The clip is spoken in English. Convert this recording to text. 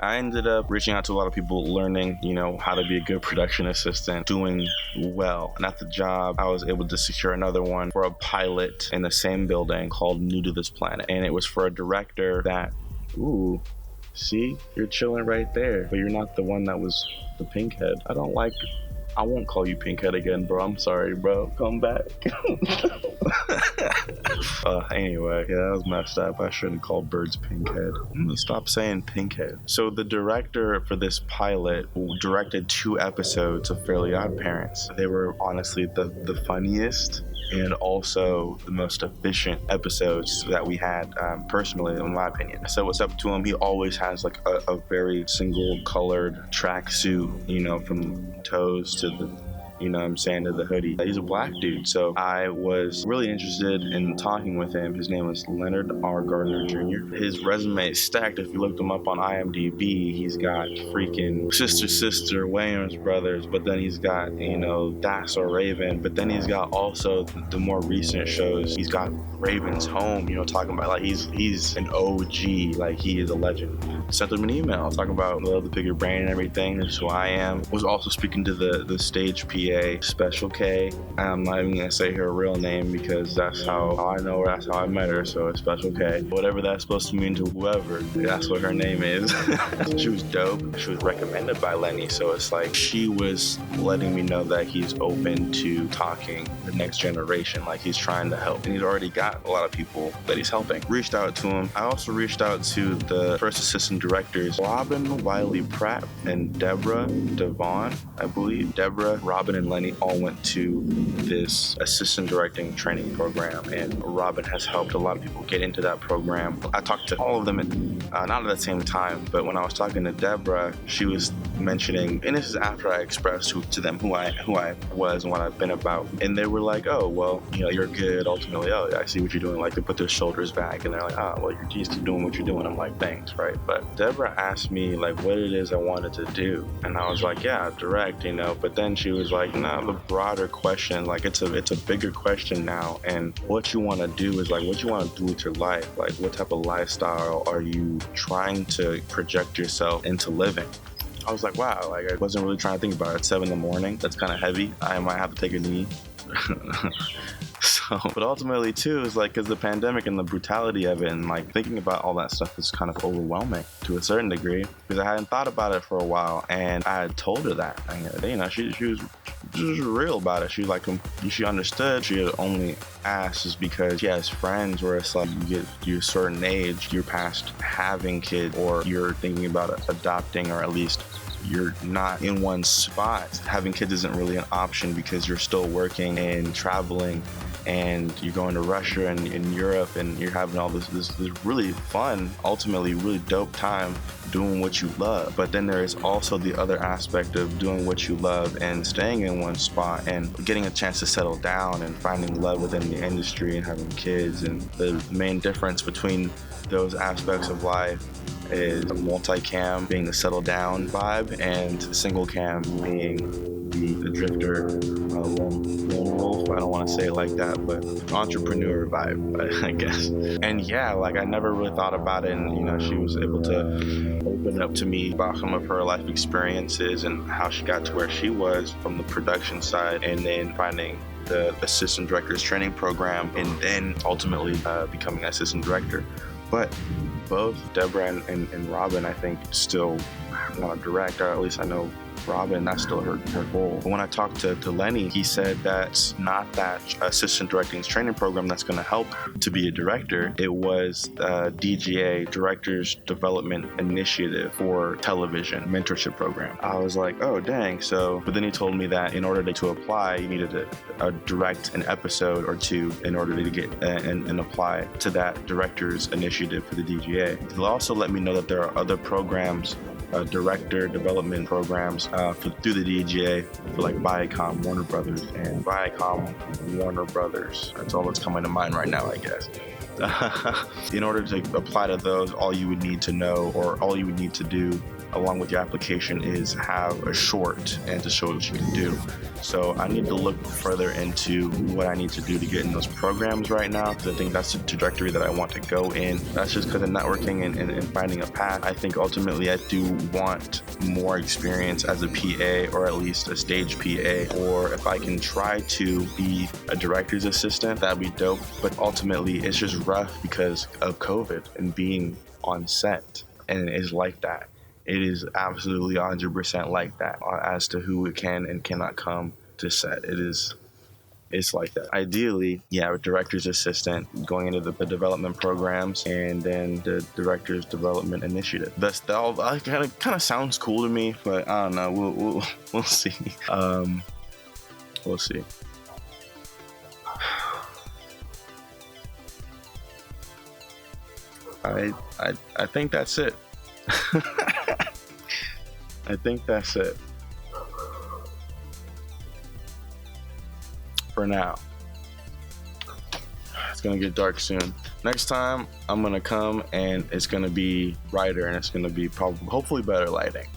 I ended up reaching out to a lot of people, learning, how to be a good production assistant, doing well. And at the job, I was able to secure another one for a pilot in the same building called New to This Planet. And it was for a director that, ooh, see, you're chilling right there, but you're not the one that was the pink head. I won't call you pinkhead again, bro. I'm sorry, bro. Come back. Anyway, yeah, that was messed up. I shouldn't call birds pinkhead. I'm gonna stop saying pinkhead. So the director for this pilot directed 2 episodes of Fairly Odd Parents. They were honestly the funniest and also the most efficient episodes that we had, personally, in my opinion. So what's up to him? He always has like a very single colored tracksuit, from toes to the, to the hoodie. He's a black dude, so I was really interested in talking with him. His name was Leonard R. Gardner Jr. His resume is stacked. If you looked him up on IMDb, he's got freaking Sister, Williams Brothers, but then he's got, That's So Raven, but then he's got also the more recent shows. He's got Raven's Home, talking about like he's an OG, like he is a legend. Sent him an email talking about Love to Pick Your Brain and everything. That's who I am. Was also speaking to the stage PA, Special K. I'm not even gonna say her real name because that's how I know her, that's how I met her, so it's Special K. Whatever that's supposed to mean to whoever, that's what her name is. She was dope. She was recommended by Lenny, so it's like she was letting me know that he's open to talking the next generation, like he's trying to help. And he's already got a lot of people that he's helping. Reached out to him. I also reached out to the first assistant directors, Robin Wiley Pratt and Deborah Devon, I believe. Deborah, Robin, and Lenny all went to this assistant directing training program, and Robin has helped a lot of people get into that program. I talked to all of them, not at the same time, but when I was talking to Deborah, she was mentioning, and this is after I expressed to them who I was and what I've been about, and they were like, oh, well, you're good, ultimately, oh, I see what you're doing. Like, they put their shoulders back, and they're like, oh, well, you're just keep doing what you're doing. I'm like, thanks, right? But Deborah asked me, like, what it is I wanted to do, and I was like, yeah, direct, but then she was like, no, the broader question, like, it's a bigger question now, and what you want to do is, like, what you want to do with your life, like, what type of lifestyle are you trying to project yourself into living? I was like, wow, like, I wasn't really trying to think about it. It's 7 a.m. That's kind of heavy. I might have to take a knee. So, but ultimately too, is like, because the pandemic and the brutality of it, and like thinking about all that stuff is kind of overwhelming to a certain degree, because I hadn't thought about it for a while, and I had told her that, she was real about it. She like, she understood. She had only asked is because she has friends where it's like, you're a certain age, you're past having kids, or you're thinking about adopting, or at least you're not in one spot. Having kids isn't really an option because you're still working and traveling, and you're going to Russia and in Europe, and you're having all this really fun, ultimately really dope time doing what you love. But then there is also the other aspect of doing what you love and staying in one spot and getting a chance to settle down and finding love within the industry and having kids. And the main difference between those aspects of life is a multi-cam being the settle down vibe, and single cam being the drifter, lone wolf. I don't want to say it like that, but entrepreneur vibe, I guess. And yeah, like, I never really thought about it, and she was able to open up to me about some of her life experiences and how she got to where she was from the production side, and then finding the assistant director's training program, and then ultimately becoming assistant director. But both Deborah and Robin, I think, still want to direct, or at least I know Robin, that's still her goal. But when I talked to Lenny, he said that's not that assistant directing's training program that's going to help to be a director. It was DGA, Directors Development Initiative for Television Mentorship Program. I was like, oh, dang. But then he told me that in order to apply, you needed to direct an episode or two in order to get and apply to that Directors Initiative for the DGA. He'll also let me know that there are other programs, director development programs through the DGA for like Viacom, Warner Brothers, and Viacom, Warner Brothers. That's all that's coming to mind right now, I guess. In order to apply to those, all you would need to know, or all you would need to do, along with your application is have a short and to show what you can do. So I need to look further into what I need to do to get in those programs right now, because I think that's the trajectory that I want to go in. That's just because of networking and finding a path. I think ultimately I do want more experience as a PA, or at least a stage PA, or if I can try to be a director's assistant, that'd be dope. But ultimately it's just rough because of COVID and being on set, and it's like that. It is absolutely 100% like that as to who can and cannot come to set. It's like that. Ideally, yeah, a director's assistant going into the development programs, and then the director's development initiative. That kind of sounds cool to me, but I don't know. We'll see. We'll see. I think that's it. I think that's it for now. It's gonna get dark soon. Next time I'm gonna come and it's gonna be brighter, and it's gonna be hopefully better lighting.